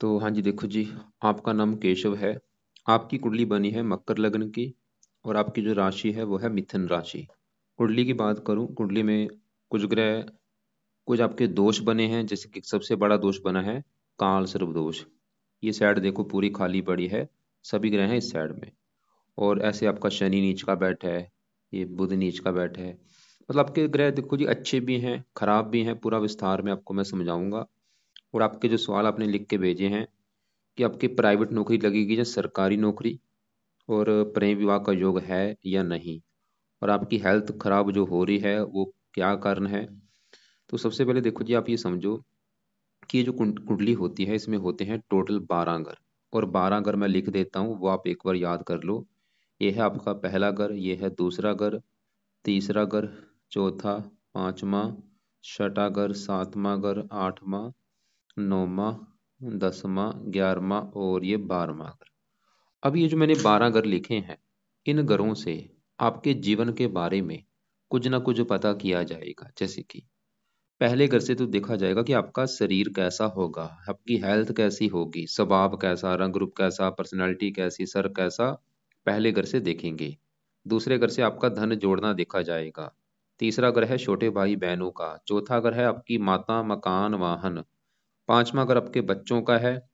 तो हाँ जी, देखो जी, आपका नाम केशव है। आपकी कुंडली बनी है मकर लग्न की और आपकी जो राशि है वो है मिथुन राशि। कुंडली की बात करूं, कुंडली में कुछ ग्रह, कुछ आपके दोष बने हैं। जैसे कि सबसे बड़ा दोष बना है काल सर्प दोष। ये साइड देखो पूरी खाली पड़ी है, सभी ग्रह हैं इस साइड में। और ऐसे आपका शनि नीच का बैठा है, ये बुध नीच का बैठा है। मतलब आपके ग्रह देखो जी, अच्छे भी हैं खराब भी हैं, पूरा विस्तार में आपको मैं समझाऊंगा। और आपके जो सवाल आपने लिख के भेजे हैं कि आपकी प्राइवेट नौकरी लगेगी या सरकारी नौकरी, और प्रेम विवाह का योग है या नहीं, और आपकी हेल्थ खराब जो हो रही है वो क्या कारण है। तो सबसे पहले देखो जी, आप ये समझो कि ये जो कुंडली होती है इसमें होते हैं टोटल 12 घर। और 12 घर मैं लिख देता हूँ, वो आप एक बार याद कर लो। ये है आपका पहला घर, ये है दूसरा घर, तीसरा घर, चौथा, पांचवा, छठा घर, सातवां घर, आठवां, नौवां, 10वां, 11वां और ये 12वां घर। अब ये जो मैंने 12 घर लिखे हैं, इन घरों से आपके जीवन के बारे में कुछ ना कुछ पता किया जाएगा। जैसे कि पहले घर से तो देखा जाएगा कि आपका शरीर कैसा होगा, आपकी हेल्थ कैसी होगी, स्वभाव कैसा, रंग रूप कैसा, पर्सनैलिटी कैसी, सर कैसा, पहले घर से देखेंगे। दूसरे घर से आपका धन जोड़ना देखा जाएगा। तीसरा घर है छोटे भाई बहनों का। चौथा घर है आपकी माता, मकान, वाहन। पांचवा घर आपके बच्चों का है।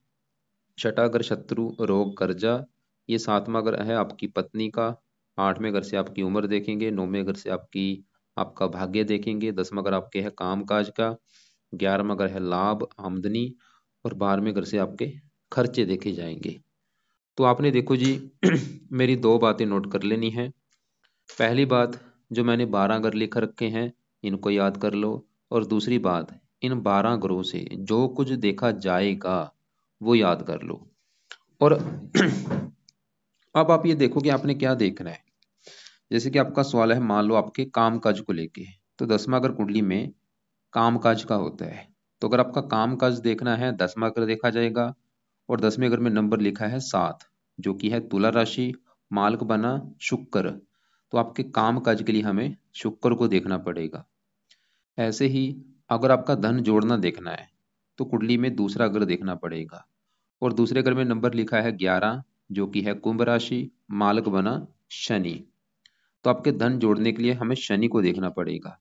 छठा घर शत्रु, रोग, कर्जा। ये सातवां घर है आपकी पत्नी का। आठवें घर से आपकी उम्र देखेंगे। नौवें घर से आपका भाग्य देखेंगे। 10वां घर आपके है काम काज का। 11वां घर है लाभ, आमदनी। और 12वें घर से आपके खर्चे देखे जाएंगे। तो आपने देखो जी मेरी दो बातें नोट कर लेनी है। पहली बात, जो मैंने 12 घर लिख रखे हैं इनको याद कर लो। और दूसरी बात, इन 12 घरों से जो कुछ देखा जाएगा वो याद कर लो। और अब आप ये देखो कि आपने क्या देखना है। जैसे कि आपका सवाल है, मान लो आपके काम काज को लेके, तो 10वां अगर कुंडली में काम काज का होता है, तो अगर आपका काम काज देखना है 10वां घर देखा जाएगा। और 10वें घर में नंबर लिखा है 7, जो कि है तुला राशि, मालक बना शुक्र। तो आपके काम काज के लिए हमें शुक्र को देखना पड़ेगा। ऐसे ही अगर आपका धन जोड़ना देखना है तो कुंडली में दूसरा घर देखना पड़ेगा। और दूसरे घर में नंबर लिखा है 11, जो कि है कुंभ राशि, मालक बना शनि। तो आपके धन जोड़ने के लिए हमें शनि को देखना पड़ेगा।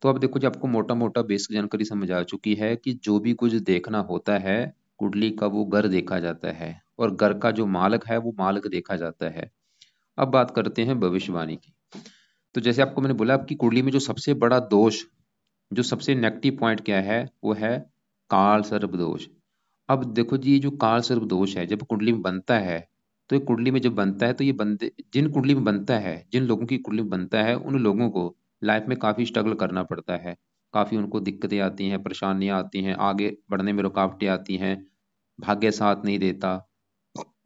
तो अब देखो जी, आपको मोटा मोटा बेसिक जानकारी समझ आ चुकी है कि जो भी कुछ देखना होता है कुंडली का, वो घर देखा जाता है और घर का जो मालक है वो मालक देखा जाता है। अब बात करते हैं भविष्यवाणी की। तो जैसे आपको मैंने बोला, आपकी कुंडली में जो सबसे बड़ा दोष, जो सबसे नेगेटिव पॉइंट क्या है, वो है काल सर्प दोष। अब देखो जी, ये जो काल सर्प दोष है जब कुंडली में बनता है, तो ये कुंडली में जब बनता है तो ये बंदे, जिन कुंडली में बनता है, जिन लोगों की कुंडली में बनता है, उन लोगों को लाइफ में काफी स्ट्रगल करना पड़ता है। काफी उनको दिक्कतें आती हैं, परेशानियां आती हैं, आगे बढ़ने में रुकावटें आती हैं, भाग्य साथ नहीं देता।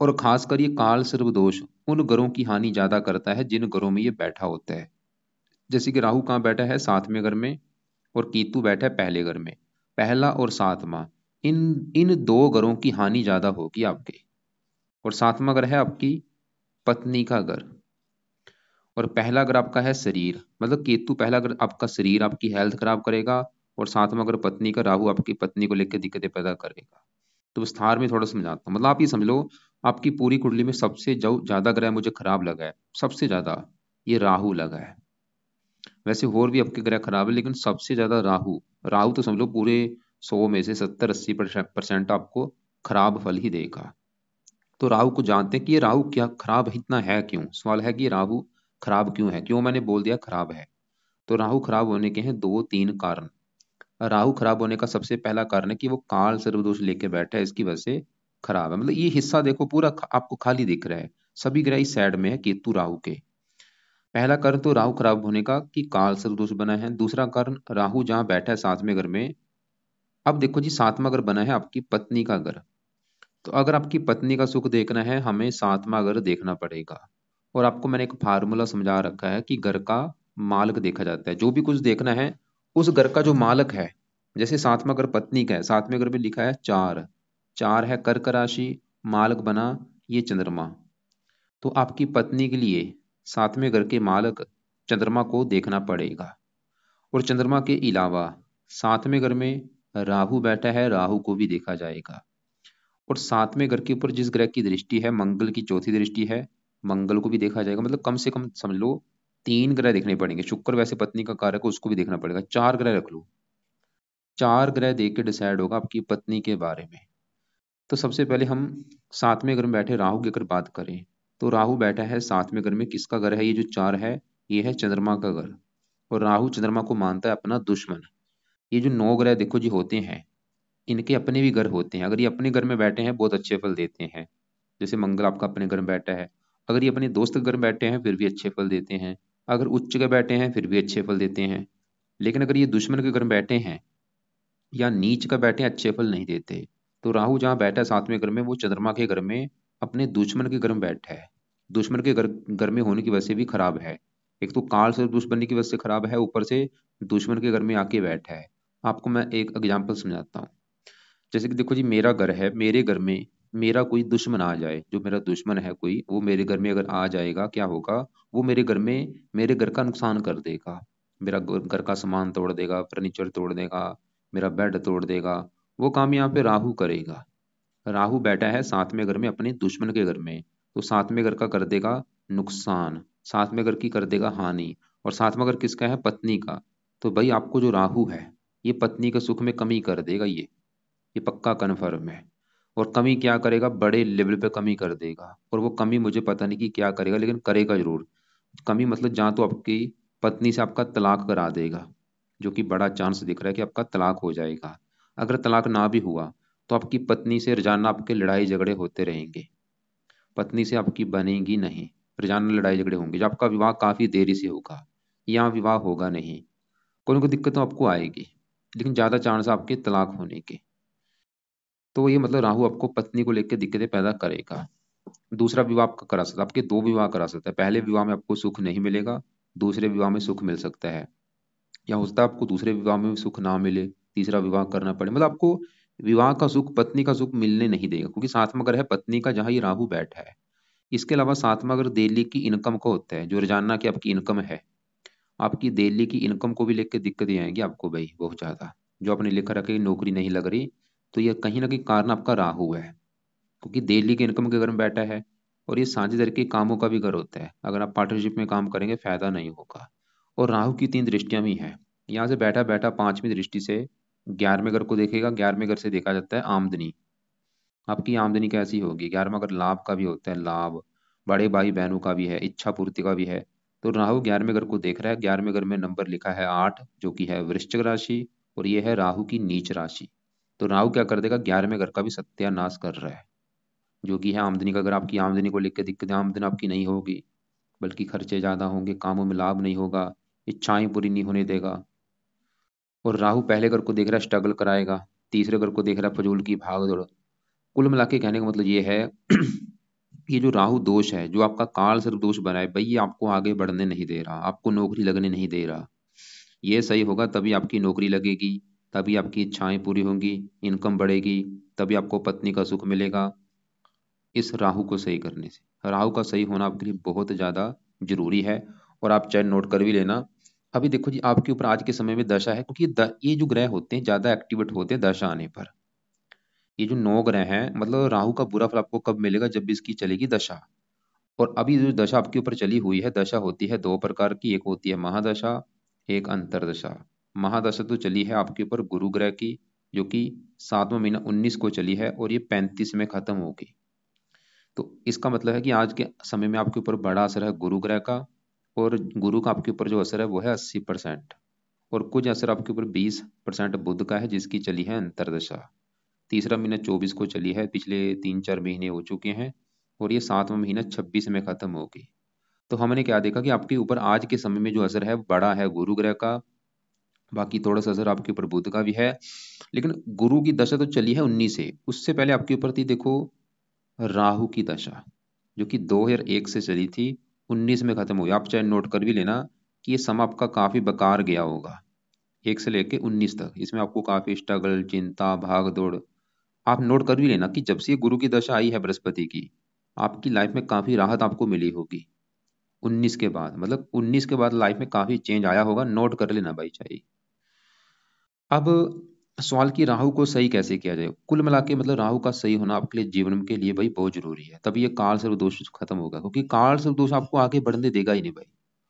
और खासकर ये काल सर्प दोष उन ग्रहों की हानि ज्यादा करता है जिन ग्रहों में ये बैठा होता है। जैसे कि राहु कहाँ बैठा है, 7वें घर में, और केतु बैठा है पहले घर में। पहला और सातवां, इन इन दो घरों की हानि ज्यादा होगी आपके। और सातवां घर है आपकी पत्नी का घर। और पहला घर आपका है शरीर, मतलब केतु पहला घर आपका शरीर, आपकी हेल्थ खराब करेगा। और सातवां घर पत्नी का, राहु आपकी पत्नी को लेकर दिक्कतें पैदा करेगा। तो विस्तार में थोड़ा समझाता हूँ। मतलब आप ये समझ लो, आपकी पूरी कुंडली में सबसे जो ज्यादा ग्रह मुझे खराब लगा है, सबसे ज्यादा ये राहु लगा है। वैसे और भी आपके ग्रह खराब है, लेकिन सबसे ज्यादा राहु। राहु तो समझ लो पूरे 100 में से 70-80% आपको खराब फल ही देगा। तो राहु को जानते हैं कि ये राहु क्या खराब इतना है क्यों। सवाल है कि ये राहु खराब क्यों है, क्यों मैंने बोल दिया खराब है। तो राहु खराब होने के हैं 2-3 कारण। राहु खराब होने का सबसे पहला कारण है कि वो काल सर्वदोष लेके बैठा है, इसकी वजह से खराब है। मतलब ये हिस्सा देखो पूरा आपको खाली दिख रहा है, सभी ग्रह इस साइड में है केतु राहु के। पहला कारण तो राहु खराब होने का कि काल सर्वदोष बना है। दूसरा कारण, राहु जहां बैठा है 7वें घर में। अब देखो जी, 7वां घर बना है आपकी पत्नी का घर। तो अगर आपकी पत्नी का सुख देखना है, हमें 7वां घर देखना पड़ेगा। और आपको मैंने एक फार्मूला समझा रखा है कि घर का मालक देखा जाता है। जो भी कुछ देखना है, उस घर का जो मालक है, जैसे 7वां घर पत्नी का है, 7वें घर में लिखा है 4, 4 है कर्क राशि, मालक बना ये चंद्रमा। तो आपकी पत्नी के लिए 7वें घर के मालक चंद्रमा को देखना पड़ेगा। और चंद्रमा के अलावा 7वें घर में राहु बैठा है, राहु को भी देखा जाएगा। और 7वें घर के ऊपर जिस ग्रह की दृष्टि है, मंगल की चौथी दृष्टि है, मंगल को भी देखा जाएगा। मतलब कम से कम समझ लो 3 ग्रह देखने पड़ेंगे। शुक्र वैसे पत्नी का कारक है, उसको भी देखना पड़ेगा। 4 ग्रह रख लो, 4 ग्रह देख के डिसाइड होगा आपकी पत्नी के बारे में। तो सबसे पहले हम 7वें घर में बैठे राहु की अगर बात करें, तो राहु बैठा है 7वें घर में। किसका घर है ये जो 4 है? ये है चंद्रमा का घर। और राहु चंद्रमा को मानता है अपना दुश्मन। ये जो 9 ग्रह देखो जी होते हैं, इनके अपने भी घर होते हैं। अगर ये अपने घर में बैठे हैं बहुत अच्छे फल देते हैं, जैसे मंगल आपका अपने घर में बैठा है। अगर ये अपने दोस्त के घर में बैठे हैं फिर भी अच्छे फल देते हैं। अगर उच्च के बैठे हैं फिर भी अच्छे फल देते हैं। लेकिन अगर ये दुश्मन के घर में बैठे हैं या नीच का बैठे हैं, अच्छे फल नहीं देते। तो राहु जहाँ बैठा है 7वें घर में, वो चंद्रमा के घर में अपने दुश्मन के घर में बैठा है। दुश्मन के घर में होने की वजह से भी खराब है। एक तो काल से दुश्मनी की वजह से खराब है, ऊपर से दुश्मन के घर में आके बैठा है। आपको मैं एक एग्जाम्पल समझाता हूँ। जैसे कि देखो जी, मेरा घर है, मेरे घर में मेरा कोई दुश्मन आ जाए, जो मेरा दुश्मन है कोई, वो मेरे घर में अगर आ जाएगा, क्या होगा? वो मेरे घर में मेरे घर का नुकसान कर देगा। मेरा घर का सामान तोड़ देगा, फर्नीचर तोड़ देगा, मेरा बेड तोड़ देगा। वो काम यहाँ पे राहु करेगा। राहु बैठा है 7वें घर में अपने दुश्मन के घर में, तो 7वें घर का कर देगा नुकसान, 7वें घर की कर देगा हानि। और 7वां घर किसका है? पत्नी का। तो भाई आपको जो राहु है, ये पत्नी के सुख में कमी कर देगा। ये पक्का कन्फर्म है। और कमी क्या करेगा? बड़े लेवल पे कमी कर देगा। और वो कमी मुझे पता नहीं कि क्या करेगा, लेकिन करेगा जरूर। कमी मतलब जहाँ तो आपकी पत्नी से आपका तलाक करा देगा, जो कि बड़ा चांस दिख रहा है कि आपका तलाक हो जाएगा। अगर तलाक ना भी हुआ तो आपकी पत्नी से रोजाना आपके लड़ाई झगड़े होते रहेंगे। पत्नी से आपकी बनेगी नहीं, रोजाना लड़ाई झगड़े होंगे। जब आपका विवाह काफी देरी से होगा या विवाह होगा नहीं, कोई ना कोई दिक्कत तो आपको आएगी, लेकिन ज्यादा चांस है आपके तलाक होने के। तो ये मतलब राहु आपको पत्नी को लेकर दिक्कतें पैदा करेगा। दूसरा विवाह आपका करा सकता है, आपके 2 विवाह करा सकता है। पहले विवाह में आपको सुख नहीं मिलेगा, दूसरे विवाह में सुख मिल सकता है। या हो सकता है आपको दूसरे विवाह में भी सुख ना मिले, तीसरा विवाह करना पड़े। मतलब आपको विवाह का सुख, पत्नी का सुख मिलने नहीं देगा, क्योंकि 7वां घर है पत्नी का, जहां ये राहु बैठा है। इसके अलावा 7वां घर दिल्ली की इनकम को होता है, जो रोजाना की आपकी इनकम है। आपकी दिल्ली की इनकम को भी लेकर दिक्कतें आएंगी आपको भाई, बहुत ज्यादा। जो आपने लिखा रखा है नौकरी नहीं लग रही, तो यह कहीं ना कहीं कारण आपका राहु है, क्योंकि दिल्ली के इनकम के घर में बैठा है। और ये साझेदारी के कामों का भी घर होता है, अगर आप पार्टनरशिप में काम करेंगे फायदा नहीं होगा। और राहु की 3 दृष्टियां भी हैं। यहाँ से बैठा बैठा 5वीं दृष्टि से 11वें घर को देखेगा। 11वें घर से देखा जाता है आमदनी। आपकी आमदनी कैसी होगी? 11वां घर लाभ का भी होता है, लाभ। बड़े भाई बहनों का भी है, इच्छा पूर्ति का भी है। तो राहु 11वें घर को देख रहा है। 11वें घर में नंबर लिखा है 8, जो कि है वृश्चिक राशि। और ये है राहु की नीच राशि। तो राहु क्या कर देगा? 11वें घर का भी सत्यानाश कर रहा है, जो कि है आमदनी का। अगर आपकी आमदनी को लेकर दिक्कत, आमदनी आपकी नहीं होगी, बल्कि खर्चे ज्यादा होंगे, कामों में लाभ नहीं होगा, इच्छाएं पूरी नहीं होने देगा। और राहु पहले घर को देख रहा है, स्ट्रगल कराएगा। तीसरे घर को देख रहा है, फजूल की भाग दौड़। कुल मिला के कहने का मतलब ये है ये जो राहु दोष है, जो आपका काल सर्प दोष बना है भाई, ये आपको आगे बढ़ने नहीं दे रहा, आपको नौकरी लगने नहीं दे रहा। ये सही होगा तभी आपकी नौकरी लगेगी, तभी आपकी इच्छाएं पूरी होंगी, इनकम बढ़ेगी, तभी आपको पत्नी का सुख मिलेगा। इस राहु को सही करने से, राहु का सही होना आपके लिए बहुत ज्यादा जरूरी है। और आप चाहे नोट कर भी लेना। अभी देखो जी, आपके ऊपर आज के समय में दशा है, क्योंकि ये जो ग्रह होते हैं ज्यादा एक्टिवेट होते हैं दशा आने पर। ये जो 9 ग्रह हैं, मतलब राहु का बुरा फल आपको कब मिलेगा? जब भी इसकी चलेगी दशा। और अभी जो दशा आपके ऊपर चली हुई है, दशा होती है 2 प्रकार की। एक होती है महादशा, एक अंतरदशा। महादशा तो चली है आपके ऊपर गुरु ग्रह की, जो कि 7वां महीना 19 को चली है, और ये 35 में खत्म होगी। तो इसका मतलब है कि आज के समय में आपके ऊपर बड़ा असर है गुरु ग्रह का। और गुरु का आपके ऊपर जो असर है वो है 80%। और कुछ असर आपके ऊपर 20% बुध का है, जिसकी चली है अंतरदशा। तीसरा महीना 24 को चली है, पिछले 3-4 महीने हो चुके हैं। और ये 7वां महीना 26 में खत्म होगी। तो हमने क्या देखा कि आपके ऊपर आज के समय में जो असर है बड़ा है गुरु ग्रह का। बाकी थोड़ा सा असर आपके ऊपर बुध का भी है। लेकिन गुरु की दशा तो चली है 19 से, उससे पहले आपके ऊपर थी देखो राहु की दशा, जो कि 2001 से चली थी, 19 में खत्म हुई। आप चाहे नोट कर भी लेना कि ये समय आपका काफी बेकार गया होगा, 1 से लेके 19 तक। इसमें आपको काफी स्ट्रगल, चिंता, भाग दौड़। आप नोट कर भी लेना कि जब से ये गुरु की दशा आई है बृहस्पति की, आपकी लाइफ में काफी राहत आपको मिली होगी। 19 के बाद, मतलब 19 के बाद लाइफ में काफी चेंज आया होगा, नोट कर लेना भाई चाहिए। अब सवाल कि राहु को सही कैसे किया जाए। कुल मिला के मतलब राहु का सही होना आपके लिए जीवन के लिए भाई बहुत जरूरी है, तभी ये काल सर्प दोष खत्म होगा। क्योंकि काल सर्प दोष आपको आगे बढ़ने देगा ही नहीं भाई,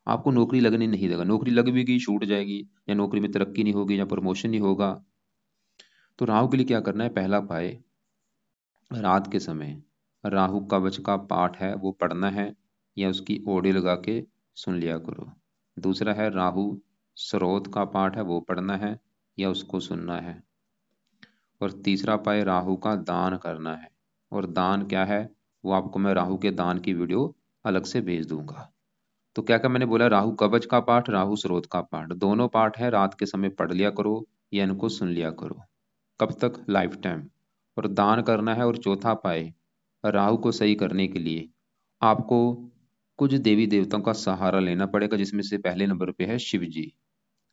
आपको नौकरी लगने नहीं देगा। नौकरी लग भी गई छूट जाएगी, या नौकरी में तरक्की नहीं होगी, या प्रमोशन नहीं होगा। तो राहु के लिए क्या करना है, पहला पाए रात के समय राहु कवच का पाठ है वो पढ़ना है, या उसकी ऑडियो लगा के सुन लिया करो। दूसरा है राहु स्रोत का पाठ है वो पढ़ना है, या उसको सुनना है। और तीसरा पाए राहु का दान करना है। और दान क्या है, वो आपको मैं राहु के दान की वीडियो अलग से भेज दूंगा। तो क्या क्या मैंने बोला, राहु कवच का पाठ, राहु स्रोत का पाठ, दोनों पाठ है रात के समय पढ़ लिया करो, या इनको सुन लिया करो। कब तक, लाइफ टाइम। और दान करना है। और चौथा पाए राहु को सही करने के लिए आपको कुछ देवी देवताओं का सहारा लेना पड़ेगा, जिसमें से पहले नंबर पे है शिव जी।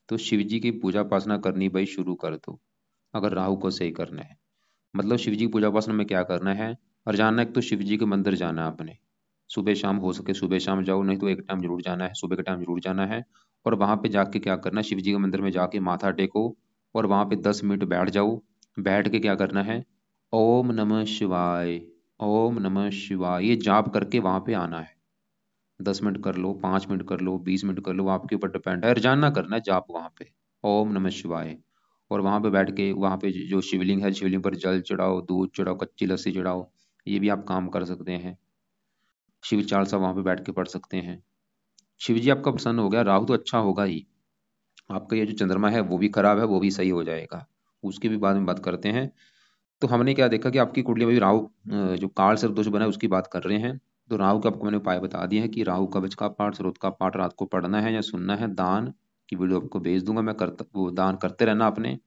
तो शिव जी की पूजा उपासना करनी भाई शुरू कर दो, अगर राहु को सही करना है। मतलब शिव जी की पूजा उपासना में क्या करना है, और जाना है, एक तो शिव जी के मंदिर जाना है आपने। सुबह शाम हो सके सुबह शाम जाओ, नहीं तो एक टाइम जरूर जाना है, सुबह के टाइम जरूर जाना है। और वहां पे जाके क्या करना है, शिव जी के मंदिर में जाके माथा टेको, और वहां पे 10 मिनट बैठ जाओ। बैठ के क्या करना है, ओम नमः शिवाय, ओम नमः शिवाय, ये जाप करके वहां पे आना है। 10 मिनट कर लो, 5 मिनट कर लो, 20 मिनट कर लो, आपके ऊपर डिपेंड है। रोजाना करना है जाप वहां पे, ओम नमः शिवाय। और वहां पे बैठ के वहां पे जो शिवलिंग है, शिवलिंग पर जल चढ़ाओ, दूध चढ़ाओ, कच्ची लस्सी चढ़ाओ। ये भी आप काम कर सकते हैं। शिव चालीसा वहां पे बैठ के पढ़ सकते हैं। शिव जी आपका प्रसन्न हो गया, राहु तो अच्छा होगा ही, आपका ये जो चंद्रमा है वो भी खराब है, वो भी सही हो जाएगा। उसके भी बाद में बात करते हैं। तो हमने क्या देखा कि आपकी कुंडली में भी राहु जो काल सर्प दोष बना है उसकी बात कर रहे हैं। तो राहु का आपको मैंने उपाय बता दिए हैं कि राहु कवच का पाठ, स्रोत का पाठ रात को पढ़ना है या सुनना है। दान की वीडियो आपको भेज दूंगा मैं, करता वो दान करते रहना आपने।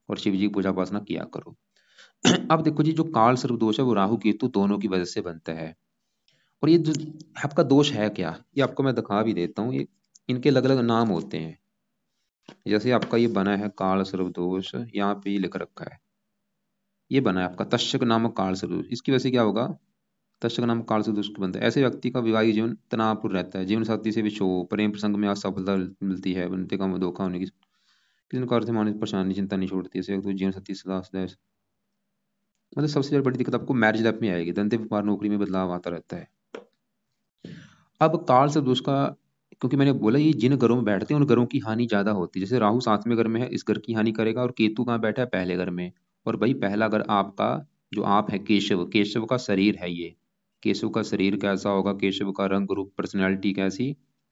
और शिव जी की पूजा उपासना किया करो। अब देखो जी, जो काल सर्प दोष है वो राहु केतु दोनों की वजह से बनता है। और ये जो आपका दोष है क्या, ये आपको मैं दिखा भी देता हूँ। ये इनके अलग अलग नाम होते हैं। जैसे आपका ये बना है काल सर्प दोष, यहाँ पे ये लिख रखा है, ये बना है आपका तक्षक नामक काल सर्प दोष। इसकी वजह से क्या होगा, तक्षक नामक काल सर्प दोष की बनता है। ऐसे व्यक्ति का वैवाहिक जीवन तनावपूर्ण रहता है, जीवन साथी से विछोह, प्रेम प्रसंग में असफलता मिलती है, बनते काम में धोखा होने की, किसी कार्य से मानसिक परेशानी चिंता नहीं छोड़ती है, तो जीवन साथी सदा सदा मतलब सबसे ज्यादा बड़ी दिक्कत आपको मैरिज लाइफ में आएगी। धंधे व्यापार नौकरी में बदलाव आता रहता है। अब काल से दोष का, क्योंकि मैंने बोला ये जिन घरों में बैठते हैं उन घरों की हानि ज्यादा होती है। जैसे राहु 7वें घर में है, इस घर की हानि करेगा। और केतु कहाँ बैठा है, पहले घर में। और भाई पहला घर आपका, जो आप है केशव, केशव का शरीर है ये। केशव का शरीर कैसा होगा, केशव का रंग रूप पर्सनैलिटी कैसी,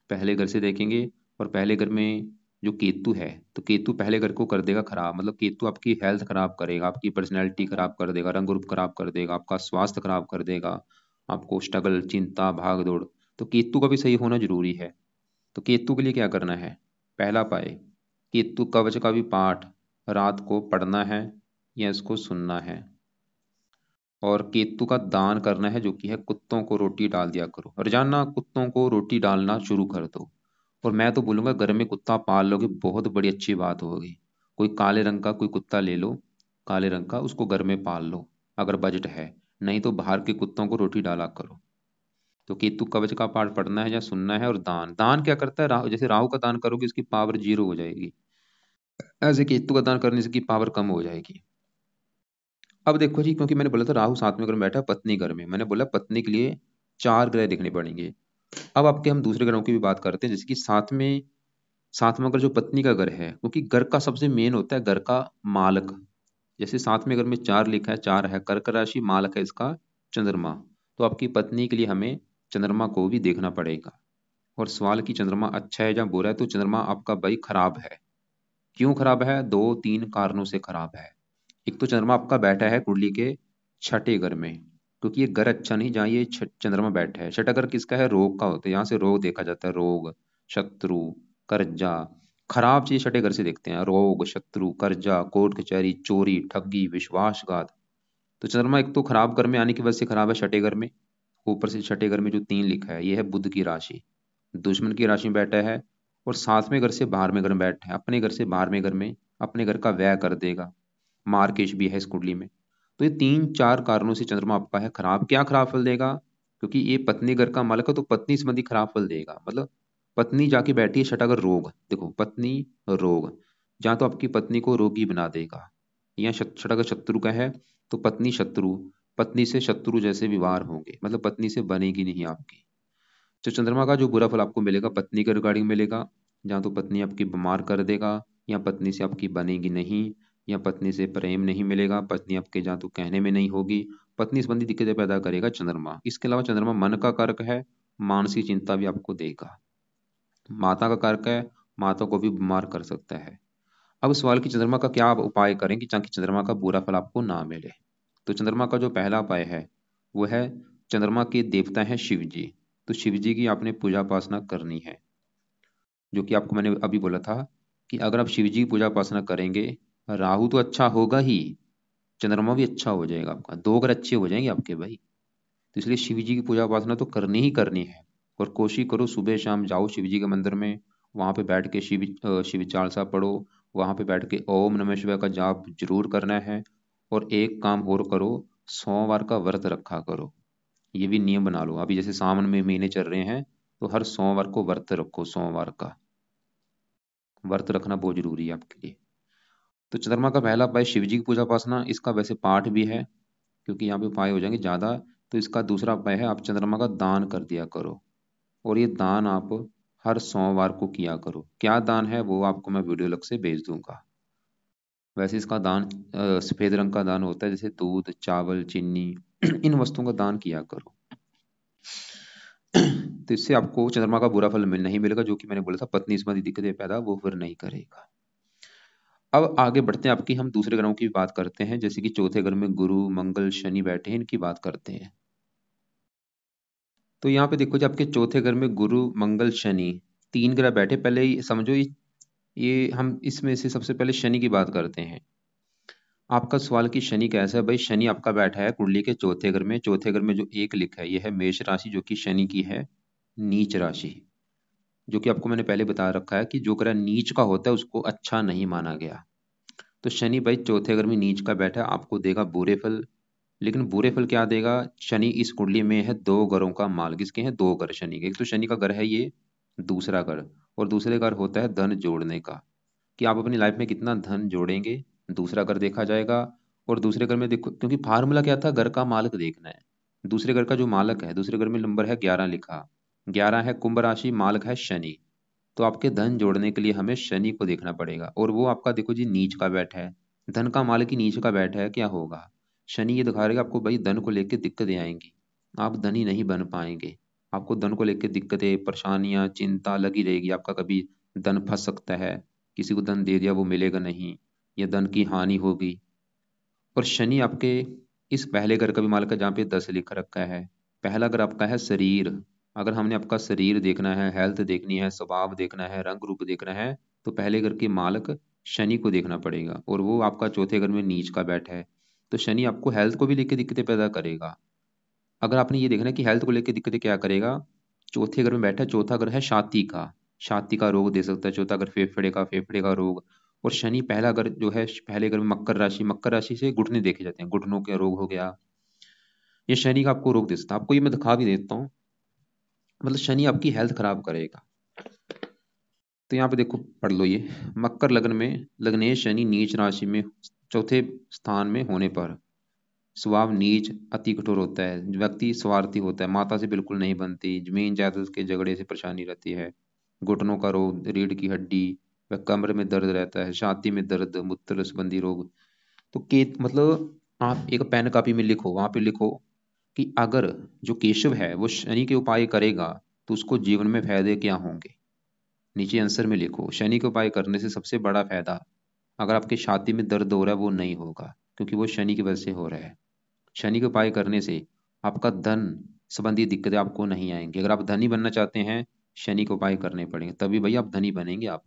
पहले घर से देखेंगे। और पहले घर में जो केतु है, तो केतु पहले घर को कर देगा खराब। मतलब केतु आपकी हेल्थ खराब करेगा, आपकी पर्सनैलिटी खराब कर देगा, रंग रूप खराब कर देगा, आपका स्वास्थ्य खराब कर देगा, आपको स्ट्रगल, चिंता, भाग दौड़। तो केतु का भी सही होना जरूरी है। तो केतु के लिए क्या करना है, पहला पाए केतु कवच का भी पाठ रात को पढ़ना है, या इसको सुनना है। और केतु का दान करना है, जो कि है कुत्तों को रोटी डाल दिया करो, रोजाना कुत्तों को रोटी डालना शुरू कर दो। और मैं तो बोलूंगा घर में कुत्ता पाल लोगे बहुत बड़ी अच्छी बात होगी। कोई काले रंग का कोई कुत्ता ले लो, काले रंग का, उसको घर में पाल लो अगर बजट है। नहीं तो बाहर के कुत्तों को रोटी डाला करो। तो केतु कवच का पाठ पढ़ना है या सुनना है। और दान, दान क्या करता है, राहु, जैसे राहु का दान करोगे इसकी पावर 0 हो जाएगी, ऐसे केतु का दान करने से की पावर कम हो जाएगी। अब देखो जी, क्योंकि मैंने बोला था राहु 7वें घर में बैठा है, पत्नी घर में, मैंने बोला पत्नी के लिए 4 ग्रह देखने पड़ेंगे। अब आपके हम दूसरे ग्रहों की भी बात करते हैं, जैसे कि सातवां घर जो पत्नी का घर है, क्योंकि घर का सबसे मेन होता है घर का मालक। जैसे 7वें घर में 4 लिखा है, 4 है कर्क राशि, मालक है इसका चंद्रमा। तो आपकी पत्नी के लिए हमें चंद्रमा को भी देखना पड़ेगा। और सवाल की चंद्रमा अच्छा है या बुरा है, तो चंद्रमा आपका भाई खराब है। क्यों खराब है, 2-3 कारणों से खराब है। एक तो चंद्रमा आपका बैठा है कुंडली के 6ठे घर में, क्योंकि ये घर अच्छा नहीं जहाँ ये चंद्रमा बैठा है। 6ठा घर किसका है, रोग का होता है, यहाँ से रोग देखा जाता है, रोग, शत्रु, कर्जा। खराब चीज 6ठे घर से देखते हैं, रोग, शत्रु, कर्जा, कोर्ट कचहरी, चोरी, ठगी, विश्वासघात। तो चंद्रमा एक तो खराब घर में आने की वजह से खराब है 6ठे घर में। ऊपर से 6ठे घर में जो 3 लिखा है, ये है बुध की राशि, दुश्मन की राशि में बैठा है। और 7वें घर से 12वें घर में बैठा है, अपने घर से 12वें घर में अपने घर का व्यय कर देगा। मार्केश भी है इस कुंडली में। तो ये 3-4 कारणों से चंद्रमा आपका है खराब। क्या खराब फल देगा, क्योंकि ये पत्नी घर का मालक है, तो पत्नी संबंधी खराब फल देगा। मतलब पत्नी जाके बैठी है 6ठा घर, रोग, देखो पत्नी रोग, जहां तो आपकी पत्नी को रोगी बना देगा, या छठा अगर शत्रु का है तो पत्नी शत्रु, पत्नी से शत्रु जैसे व्यवहार होंगे, मतलब पत्नी से बनेगी नहीं आपकी। तो चंद्रमा का जो बुरा फल आपको मिलेगा पत्नी के रिगार्डिंग मिलेगा, जहाँ तो पत्नी आपकी बीमार कर देगा, या पत्नी से आपकी बनेगी नहीं, या पत्नी से प्रेम नहीं मिलेगा, पत्नी आपके जहाँ तो कहने में नहीं होगी, पत्नी संबंधी दिक्कतें पैदा करेगा चंद्रमा। इसके अलावा चंद्रमा मन का कारक है, मानसिक चिंता भी आपको देगा। माता का कारक है, माता को भी बीमार कर सकता है। अब सवाल कि चंद्रमा का क्या आप उपाय करें कि ताकि चंद्रमा का बुरा फल आपको ना मिले। तो चंद्रमा का जो पहला उपाय है वो है, चंद्रमा के देवता हैं शिव जी, तो शिव जी की आपने पूजा उपासना करनी है। जो कि आपको मैंने अभी बोला था कि अगर आप शिव जी की पूजा उपासना करेंगे, राहु तो अच्छा होगा ही, चंद्रमा भी अच्छा हो जाएगा आपका, दो ग्रह अच्छे हो जाएंगे आपके भाई। तो इसलिए शिव जी की पूजा उपासना तो करनी ही करनी है। और कोशिश करो सुबह शाम जाओ शिव जी के मंदिर में, वहाँ पे बैठ के शिव चालीसा पढ़ो, वहाँ पे बैठ के ओम नमः शिवाय का जाप जरूर करना है। और एक काम और करो, सोमवार का व्रत रखा करो। ये भी नियम बना लो, अभी जैसे सावन में महीने चल रहे हैं तो हर सोमवार को व्रत रखो, सोमवार का व्रत रखना बहुत जरूरी है आपके लिए। तो चंद्रमा का पहला उपाय शिव जी की पूजा उपासना, इसका वैसे पाठ भी है क्योंकि यहाँ पे उपाय हो जाएंगे ज़्यादा। तो इसका दूसरा उपाय है, आप चंद्रमा का दान कर दिया करो, और ये दान आप हर सोमवार को किया करो। क्या दान है वो आपको मैं वीडियो लग से भेज दूंगा। वैसे इसका दान सफ़ेद रंग का दान होता है, जैसे दूध चावल चीनी इन वस्तुओं का दान किया करो। तो इससे आपको चंद्रमा का बुरा फल नहीं मिलेगा, जो कि मैंने बोला था पत्नी संबंधी दिक्कतें पैदा वो फिर नहीं करेगा। अब आगे बढ़ते हैं, आपकी हम दूसरे ग्रहों की बात करते हैं, जैसे कि चौथे घर में गुरु मंगल शनि बैठे हैं, इनकी बात करते हैं। तो यहाँ पे देखो जी, आपके चौथे घर में गुरु मंगल शनि तीन ग्रह बैठे। पहले ही समझो ये हम इसमें से सबसे पहले शनि की बात करते हैं। आपका सवाल कि शनि कैसा है, भाई शनि आपका बैठा है कुंडली के चौथे घर में। चौथे घर में जो एक लिखा है ये है मेष राशि, जो कि शनि की है नीच राशि। जो कि आपको मैंने पहले बता रखा है कि जो ग्रह नीच का होता है उसको अच्छा नहीं माना गया। तो शनि भाई चौथे घर में नीच का बैठा है, आपको देगा बुरे फल। लेकिन बुरे फल क्या देगा, शनि इस कुंडली में है दो घरों का माल। किसके हैं, दो घर शनि के। एक तो शनि का घर है ये दूसरा घर, और दूसरे घर होता है धन जोड़ने का, कि आप अपनी लाइफ में कितना धन जोड़ेंगे, दूसरा घर देखा जाएगा। और दूसरे घर में देखो, क्योंकि फार्मूला क्या था, घर का मालक देखना है। दूसरे घर का जो मालक है, दूसरे घर में नंबर है 11 लिखा, 11 है कुंभ राशि, मालक है शनि। तो आपके धन जोड़ने के लिए हमें शनि को देखना पड़ेगा, और वो आपका देखो जी नीच का बैठा है, धन का मालिक ही नीच का बैठा है, क्या होगा। शनि ये दिखा रहेगा आपको भाई धन को लेकर दिक्कतें आएंगी, आप धनी नहीं बन पाएंगे। आपको धन को लेकर दिक्कतें परेशानियां चिंता लगी रहेगी, आपका कभी धन फंस सकता है, किसी को धन दे दिया वो मिलेगा नहीं, या धन की हानि होगी। और शनि आपके इस पहले घर का भी मालिक है, जहाँ पे 10 लिख रखा है। पहला घर आपका है शरीर। अगर हमने आपका शरीर देखना है, हेल्थ देखनी है, स्वभाव देखना है, रंग रूप देखना है, तो पहले घर के मालिक शनि को देखना पड़ेगा, और वो आपका चौथे घर में नीच का बैठा है। तो शनि आपको हेल्थ को भी लेकर दिक्कतें पैदा करेगा। अगर आपने ये देखना है कि हेल्थ को लेकर दिक्कतें क्या करेगा, चौथे घर में बैठा है, चौथा घर है छाती का, छाती का रोग दे सकता है। चौथा घर फेफड़े का, फेफड़े का रोग। और शनि पहला घर जो है, पहले घर में मकर राशि, मकर राशि से घुटने देखे जाते हैं, घुटनों के रोग हो गया, ये शनि का आपको रोग दे सकता है। आपको ये मैं दिखा भी देता हूँ, मतलब शनि आपकी हेल्थ खराब करेगा। तो यहाँ पे देखो पढ़ लो ये, मकर लग्न में लग्नेश शनि नीच राशि में चौथे स्थान में होने पर स्वभाव नीच अति कठोर होता है, व्यक्ति स्वार्थी होता है, माता से बिल्कुल नहीं बनती, जमीन जायदाद के झगड़े से परेशानी रहती है, घुटनों का रोग, रीढ़ की हड्डी व कमर में दर्द रहता है, छाती में दर्द, मूत्र संबंधी रोग। तो के मतलब आप एक पेन कापी में लिखो, वहां पे लिखो कि अगर जो केशव है वो शनि के उपाय करेगा तो उसको जीवन में फायदे क्या होंगे। नीचे आंसर में लिखो, शनि के उपाय करने से सबसे बड़ा फायदा, अगर आपके छाती में दर्द हो रहा है वो नहीं होगा, क्योंकि वो शनि की वजह से हो रहा है। शनि के उपाय करने से आपका धन संबंधी दिक्कतें आपको नहीं आएंगी। अगर आप धनी बनना चाहते हैं, शनि के उपाय करने पड़ेंगे, तभी भाई आप धनी बनेंगे आप।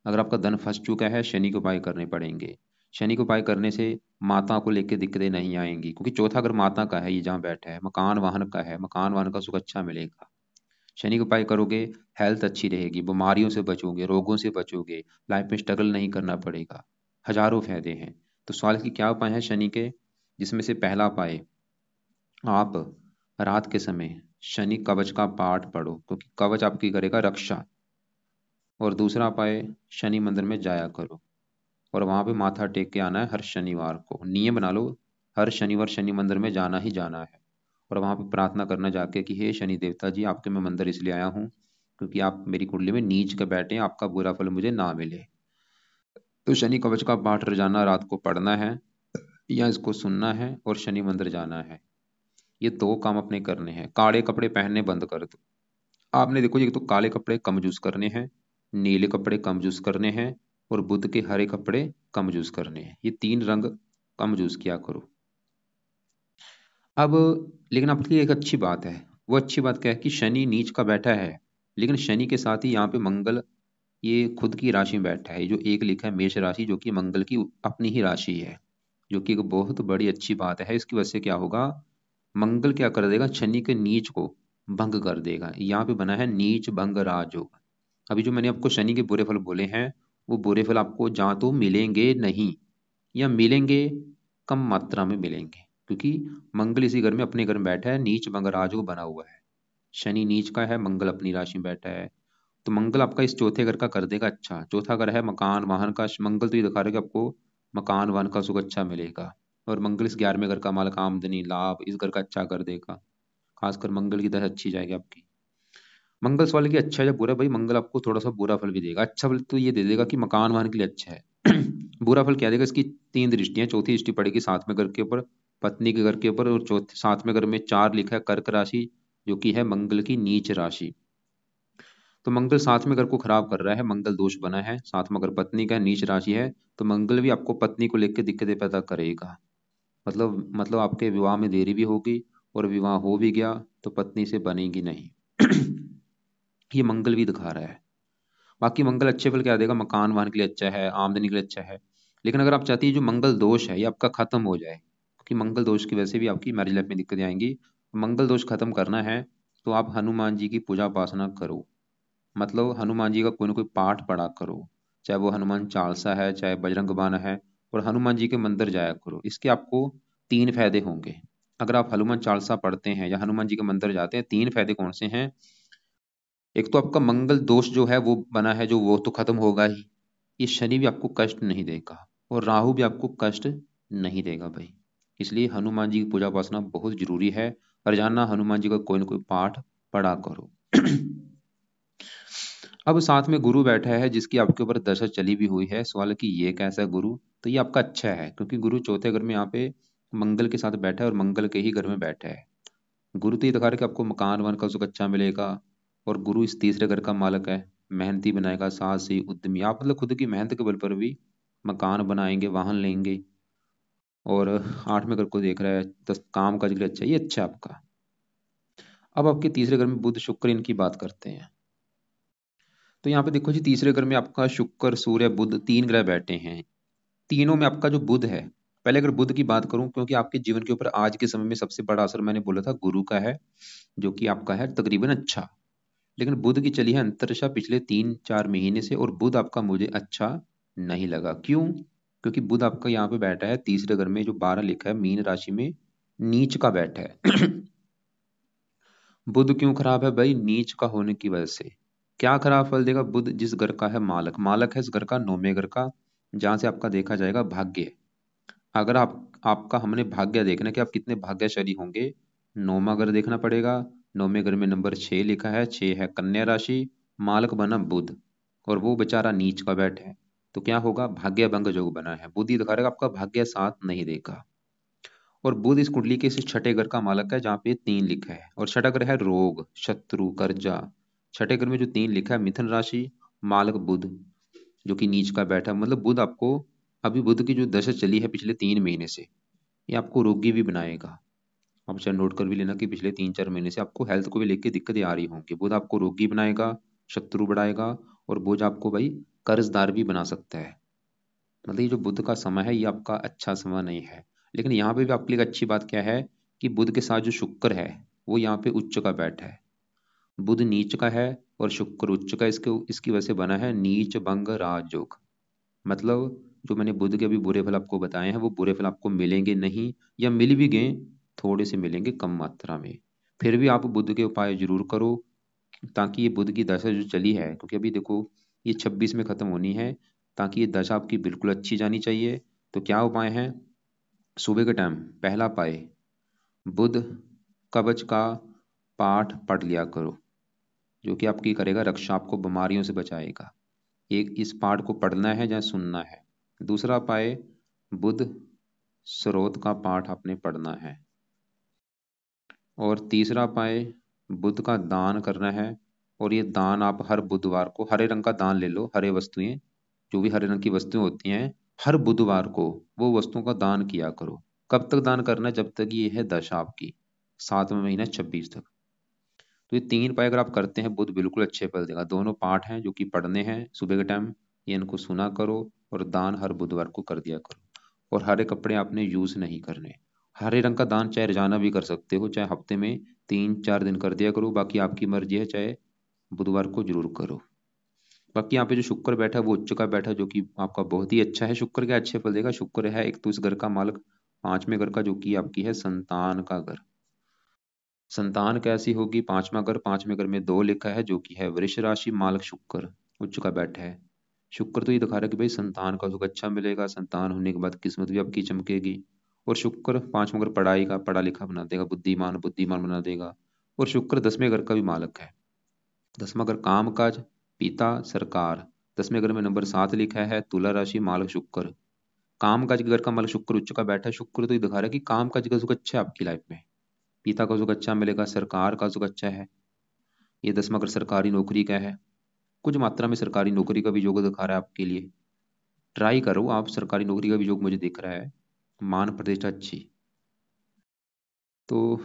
अगर आपका धन फंस चुका है, शनि के उपाय करने पड़ेंगे। शनि के उपाय करने से माता को लेकर दिक्कतें नहीं आएंगी, क्योंकि चौथा घर माता का है, ये जहाँ बैठा है, मकान वाहन का है, मकान वाहन का सुख अच्छा मिलेगा। शनि के उपाय करोगे, हेल्थ अच्छी रहेगी, बीमारियों से बचोगे, रोगों से बचोगे, लाइफ में स्ट्रगल नहीं करना पड़ेगा, हजारों फायदे हैं। तो सवाल की क्या उपाय है शनि के, जिसमें से पहला उपाय, आप रात के समय शनि कवच का पाठ पढ़ो, क्योंकि कवच आपकी करेगा रक्षा। और दूसरा उपाय, शनि मंदिर में जाया करो। और वहाँ पे माथा टेक के आना है हर शनिवार को। नियम बना लो, हर शनिवार शनि मंदिर में जाना ही जाना है। और वहाँ पे प्रार्थना करना जाके कि हे शनि देवता जी, आपके मैं मंदिर इसलिए आया हूँ क्योंकि आप मेरी कुंडली में नीच के बैठे हैं, आपका बुरा फल मुझे ना मिले। तो शनि कवच का पाठ रोजाना रात को पढ़ना है या इसको सुनना है और शनि मंदिर जाना है। ये दो काम अपने करने हैं। काले कपड़े पहनने बंद कर दो। आपने देखो, ये तो काले कपड़े कम यूज करने हैं, नीले कपड़े कम यूज करने हैं, और बुध के हरे कपड़े कम यूज करने हैं। ये तीन रंग कम यूज किया करो। अब लेकिन आपके लिए एक अच्छी बात है। वो अच्छी बात क्या है कि शनि नीच का बैठा है, लेकिन शनि के साथ ही यहाँ पे मंगल ये खुद की राशि में बैठा है। जो एक लिखा है मेष राशि, जो कि मंगल की अपनी ही राशि है, जो कि एक बहुत बड़ी अच्छी बात है। इसकी वजह से क्या होगा, मंगल क्या कर देगा, शनि के नीच को भंग कर देगा। यहाँ पे बना है नीच भंग राजयोग। अभी जो मैंने आपको शनि के बुरे फल बोले हैं, वो बुरे फल आपको जहाँ तो मिलेंगे नहीं, या मिलेंगे कम मात्रा में मिलेंगे, क्योंकि मंगल इसी घर में अपने घर में बैठा है, नीच भंग राजयोग बना हुआ है। शनि नीच का है, मंगल अपनी राशि में बैठा है। तो मंगल आपका इस चौथे घर का कर देगा अच्छा। चौथा घर है मकान वाहन का। मंगल तो ये दिखा रहा है कि आपको मकान वाहन का सुख अच्छा मिलेगा। और मंगल इस 11वें घर का मालक, आमदनी लाभ इस घर का अच्छा कर देगा। खासकर मंगल की तरह अच्छी जाएगी आपकी। मंगल सवाल की अच्छा है या बुरा, भाई मंगल आपको थोड़ा सा बुरा फल भी देगा। अच्छा फल तो ये दे देगा कि मकान वाहन के लिए अच्छा है। बुरा फल क्या देगा, इसकी तीन दृष्टियां, चौथी दृष्टि पड़ेगी 7वें घर के ऊपर, पत्नी के घर के ऊपर, और चौथे 7वें घर में 4 लिखा है कर्क राशि, जो कि है मंगल की नीच राशि। तो मंगल 7वें घर को खराब कर रहा है, मंगल दोष बना है। 7वां घर पत्नी का नीच राशि है, तो मंगल भी आपको पत्नी को लेकर दिक्कतें पैदा करेगा। मतलब आपके विवाह में देरी भी होगी, और विवाह हो भी गया तो पत्नी से बनेगी नहीं। ये मंगल भी दिखा रहा है। बाकी मंगल अच्छे फल क्या देगा, मकान वाहन के लिए अच्छा है, आमदनी के लिए अच्छा है। लेकिन अगर आप चाहती है जो मंगल दोष है ये आपका खत्म हो जाए, क्योंकि मंगल दोष की वजह से भी आपकी मैरिज लाइफ में दिक्कतें आएंगी। मंगल दोष खत्म करना है तो आप हनुमान जी की पूजा उपासना करो। मतलब हनुमान जी का कोई ना कोई पाठ पढ़ा करो, चाहे वो हनुमान चालीसा है, चाहे बजरंग बाण है, और हनुमान जी के मंदिर जाया करो। इसके आपको तीन फायदे होंगे। अगर आप हनुमान चालीसा पढ़ते हैं या हनुमान जी के मंदिर जाते हैं, तीन फायदे कौन से हैं। एक तो आपका मंगल दोष जो है वो बना है, जो वो तो खत्म होगा ही। ये शनि भी आपको कष्ट नहीं देगा, और राहु भी आपको कष्ट नहीं देगा भाई। इसलिए हनुमान जी की पूजा उपासना बहुत जरूरी है। रोजाना हनुमान जी का कोई ना कोई पाठ पढ़ा करो। अब साथ में गुरु बैठा है, जिसकी आपके ऊपर दशा चली भी हुई है। सवाल है कि ये कैसा है गुरु, तो ये आपका अच्छा है, क्योंकि गुरु चौथे घर में यहाँ पे मंगल के साथ बैठा है, और मंगल के ही घर में बैठा है। गुरु तो ये दिखा रहा है कि आपको मकान वन का सुख अच्छा मिलेगा। और गुरु इस तीसरे घर का मालक है, मेहनती बनाएगा, साहसी उद्यमी। आप मतलब खुद की मेहनत के बल पर भी मकान बनाएंगे, वाहन लेंगे। और 8वें घर को देख रहा है, 10 काम काज के लिए अच्छा है, ये अच्छा है आपका। अब आपके तीसरे घर में बुध शुक्र, इनकी बात करते हैं। तो यहाँ पे देखो जी, तीसरे घर में आपका शुक्र सूर्य बुध तीन ग्रह बैठे हैं। तीनों में आपका जो बुध है, पहले अगर बुध की बात करूं, क्योंकि आपके जीवन के ऊपर आज के समय में सबसे बड़ा असर मैंने बोला था गुरु का है, जो कि आपका है तकरीबन अच्छा। लेकिन बुध की चली है अंतरदशा पिछले 3-4 महीने से, और बुध आपका मुझे अच्छा नहीं लगा। क्यों, क्योंकि बुध आपका यहाँ पे बैठा है तीसरे घर में, जो 12 लिखा है मीन राशि में नीच का बैठा है। बुध क्यों खराब है भाई, नीच का होने की वजह से। क्या खराब फल देगा बुध, जिस घर का है मालक, मालक है इस घर का 9वें घर का, जहां से आपका देखा जाएगा भाग्य। अगर आपका हमने भाग्य देखना कि आप कितने भाग्यशाली होंगे, 9वां घर देखना पड़ेगा। 9वें घर में नंबर 6 लिखा है, 6 है कन्या राशि, मालक बना बुध, और वो बेचारा नीच का बैठ है। तो क्या होगा, भाग्य भंग योग बना है। बुध ही दिखा रहेगा आपका भाग्य साथ नहीं देगा। और बुध इस कुंडली के इस छठे घर का मालक है, जहाँ पे 3 लिखा है, और छठा घर है रोग शत्रु कर्जा। छठे घर में जो 3 लिखा है मिथुन राशि, मालक बुध, जो कि नीच का बैठा है। मतलब बुध आपको, अभी बुध की जो दशा चली है पिछले 3 महीने से, ये आपको रोगी भी बनाएगा। आप चाहे नोट कर भी लेना कि पिछले 3-4 महीने से आपको हेल्थ को भी लेके दिक्कतें आ रही होंगी। बुध आपको रोगी बनाएगा, शत्रु बढ़ाएगा, और बुध आपको भाई कर्जदार भी बना सकता है। मतलब ये जो बुध का समय है, ये आपका अच्छा समय नहीं है। लेकिन यहाँ पे भी आपके लिए एक अच्छी बात क्या है कि बुध के साथ जो शुक्र है, वो यहाँ पे उच्च का बैठा है। बुध नीच का है और शुक्र उच्च का, इसके इसकी वजह से बना है नीच भंग राजयोग। मतलब जो मैंने बुध के अभी बुरे फल आपको बताए हैं, वो बुरे फल आपको मिलेंगे नहीं, या मिल भी गए थोड़े से मिलेंगे, कम मात्रा में। फिर भी आप बुध के उपाय जरूर करो, ताकि ये बुध की दशा जो चली है, क्योंकि अभी देखो ये 26 में खत्म होनी है, ताकि ये दशा आपकी बिल्कुल अच्छी जानी चाहिए। तो क्या उपाय हैं? सुबह के टाइम पहला उपाय, बुध कवच का पाठ पढ़ लिया करो, जो कि आपकी करेगा रक्षा, आपको बीमारियों से बचाएगा। एक इस पाठ को पढ़ना है या सुनना है। दूसरा उपाय, बुध स्रोत का पाठ आपने पढ़ना है। और तीसरा उपाय, बुध का दान करना है। और ये दान आप हर बुधवार को हरे रंग का दान ले लो, हरे वस्तुएं, जो भी हरे रंग की वस्तुएं होती हैं, हर बुधवार को वो वस्तुओं का दान किया करो। कब तक दान करना है? जब तक ये है दशा आपकी, 7वां महीना 26 तक। तो ये 3 उपाय अगर आप करते हैं, बुध बिल्कुल अच्छे फल देगा। दोनों पाठ हैं जो कि पढ़ने हैं सुबह के टाइम, ये इनको सुना करो और दान हर बुधवार को कर दिया करो। और हरे कपड़े आपने यूज नहीं करने। हरे रंग का दान चाहे रोजाना भी कर सकते हो, चाहे हफ्ते में 3-4 दिन कर दिया करो, बाकी आपकी मर्जी है, चाहे बुधवार को जरूर करो। बाकी यहाँ पे जो शुक्र बैठा है वो उच्च का बैठा है, जो कि आपका बहुत ही अच्छा है। शुक्र के अच्छे फल देगा। शुक्र है एक तो इस घर का मालक 5वें घर का, जो कि आपकी है संतान का घर। संतान कैसी होगी? 5वां घर, 5वें घर में 2 लिखा है, जो कि है वृष राशि, मालक शुक्र उच्च का बैठा है। शुक्र तो ये दिखा रहा है कि भाई संतान का सुख अच्छा मिलेगा, संतान होने के बाद किस्मत भी आपकी चमकेगी। और शुक्र 5वां घर पढ़ाई का, पढ़ा लिखा बना देगा, बुद्धिमान बुद्धिमान बना देगा। और शुक्र 10वें घर का भी मालक है। 10वां घर काम काज, पिता, सरकार। 10वें घर में नंबर 7 लिखा है, तुला राशि, मालक शुक्र। काम काज के घर का मालक शुक्र उच्च का बैठा है। शुक्र तो ये दिखा रहा है कि काम काज का सुख अच्छा है आपकी लाइफ में, पिता का सुख अच्छा मिलेगा, सरकार का सुख अच्छा है। ये 10वां घर सरकारी नौकरी का है। कुछ मात्रा में सरकारी नौकरी का भी योग दिखा रहा है आपके लिए। ट्राई करो आप, सरकारी नौकरी का भी योग मुझे दिख रहा है। मान प्रतिष्ठा अच्छी। तो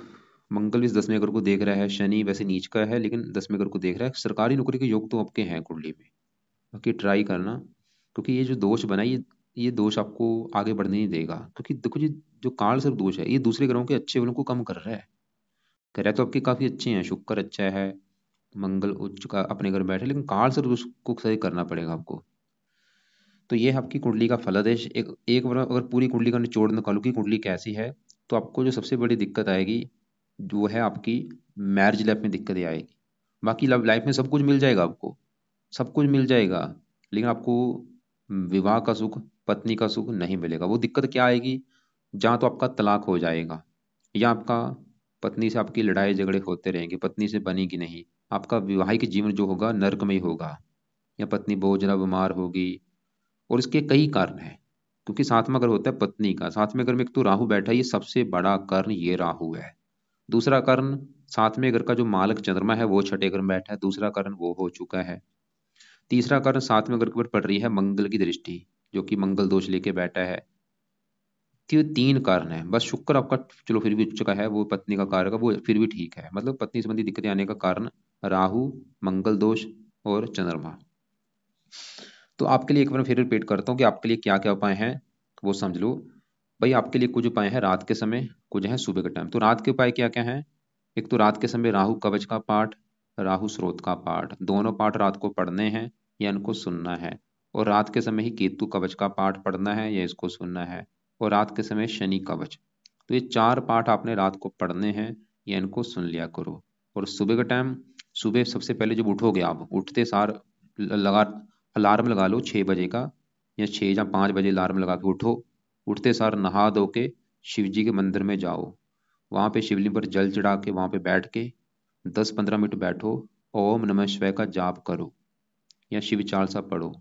मंगल भी इस 10वें घर को देख रहा है। शनि वैसे नीच का है, लेकिन 10वें घर को देख रहा है। सरकारी नौकरी के योग तो आपके हैं कुंडली में। बाकी ट्राई करना, क्योंकि ये जो दोष बना है, ये दोष आपको आगे बढ़ने नहीं देगा। क्योंकि देखो जी, जो काल सर्प दोष है, ये दूसरे ग्रहों के अच्छे फलों को कम कर रहा है। कह रहा है तो आपके काफी अच्छे हैं, शुक्र अच्छा है, मंगल उच्च का अपने घर बैठे, लेकिन काल सर्प दोष को सही करना पड़ेगा आपको। तो ये है आपकी कुंडली का फलादेश। एक एक बार अगर पूरी कुंडली का निचोड़ निकालो कि कुंडली कैसी है, तो आपको जो सबसे बड़ी दिक्कत आएगी वो है आपकी मैरिज लाइफ में दिक्कत ये आएगी। बाकी लव लाइफ में सब कुछ मिल जाएगा आपको, सब कुछ मिल जाएगा, लेकिन आपको विवाह का सुख, पत्नी का सुख नहीं मिलेगा। वो दिक्कत क्या आएगी? जहाँ तो आपका तलाक हो जाएगा, या आपका पत्नी से आपकी लड़ाई झगड़े होते रहेंगे, पत्नी से बनेगी नहीं, आपका वैवाहिक जीवन जो होगा नरकमय होगा, या पत्नी बहुत ज्यादा बीमार होगी। और इसके कई कारण हैं, क्योंकि 7वां घर होता है पत्नी का। 7वें घर में एक तो राहु बैठा है, ये सबसे बड़ा कारण ये राहु है। दूसरा कारण, 7वें घर का जो मालक चंद्रमा है वो 6ठे घर में बैठा है, दूसरा कारण वो हो चुका है। तीसरा कारण, 7वें घर के ऊपर पड़ रही है मंगल की दृष्टि, जो कि मंगल दोष लेके बैठा है। तो ये 3 कारण है बस। शुक्र आपका चलो फिर भी उच्च का है, वो पत्नी का कारक है, वो फिर भी ठीक है। मतलब पत्नी संबंधी दिक्कतें आने का कारण राहु, मंगल दोष और चंद्रमा। तो आपके लिए एक बार फिर रिपीट करता हूँ कि आपके लिए क्या क्या उपाय हैं, वो समझ लो। भाई आपके लिए कुछ उपाय हैं रात के समय, कुछ है सुबह के टाइम। तो रात के उपाय क्या क्या हैं? एक तो रात के समय राहु कवच का पाठ, राहु स्रोत का पाठ, दोनों पाठ रात को पढ़ने हैं या इनको सुनना है। और रात के समय ही केतु कवच का पाठ पढ़ना है या इसको सुनना है। और रात के समय शनि कवच। तो ये 4 पाठ आपने रात को पढ़ने हैं या इनको सुन लिया करो। और सुबह का टाइम, सुबह सबसे पहले जब उठोगे आप, उठते सार लगा अलार्म लगा लो 6 बजे का, या 6 या 5 बजे अलार्म लगा के उठो। उठते सार नहा धो के शिव जी के मंदिर में जाओ, वहाँ पे शिवलिंग पर जल चढ़ा के वहाँ पे बैठ के 10-15 मिनट बैठो, ओम नमः शिवाय का जाप करो या शिव चालीसा पढ़ो।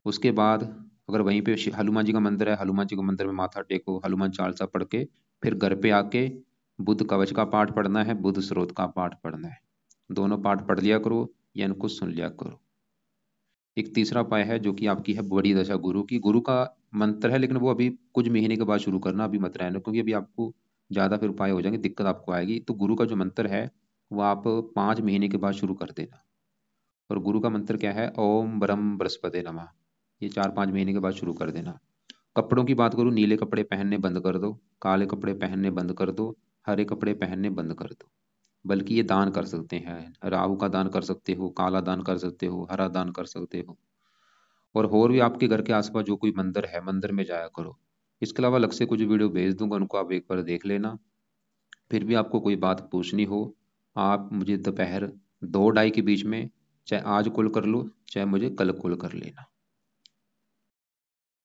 उसके बाद अगर वहीं पे हनुमान जी का मंदिर है, हनुमान जी के मंदिर में माथा टेको, हनुमान चालीसा पढ़ के फिर घर पे आके बुध कवच का पाठ पढ़ना है, बुध स्रोत का पाठ पढ़ना है। दोनों पाठ पढ़ लिया करो या इनको सुन लिया करो। एक तीसरा उपाय है जो कि आपकी है बड़ी दशा गुरु की। गुरु का मंत्र है, लेकिन वो अभी कुछ महीने के बाद शुरू करना, अभी मत रहना, क्योंकि अभी आपको ज्यादा फिर उपाय हो जाएंगे, दिक्कत आपको आएगी। तो गुरु का जो मंत्र है वो आप 5 महीने के बाद शुरू कर देना। और गुरु का मंत्र क्या है? ओम ब्रह्म बृहस्पति नमः। ये 4-5 महीने के बाद शुरू कर देना। कपड़ों की बात करूँ, नीले कपड़े पहनने बंद कर दो, काले कपड़े पहनने बंद कर दो, हरे कपड़े पहनने बंद कर दो। बल्कि ये दान कर सकते हैं, राहु का दान कर सकते हो, काला दान कर सकते हो, हरा दान कर सकते हो। और भी आपके घर के आसपास जो कोई मंदिर है, मंदिर में जाया करो। इसके अलावा अलग से कुछ वीडियो भेज दूंगा, उनको आप एक बार देख लेना। फिर भी आपको कोई बात पूछनी हो, आप मुझे दोपहर 2-2:30 के बीच में चाहे आज कॉल कर लो, चाहे मुझे कल कॉल कर लेना।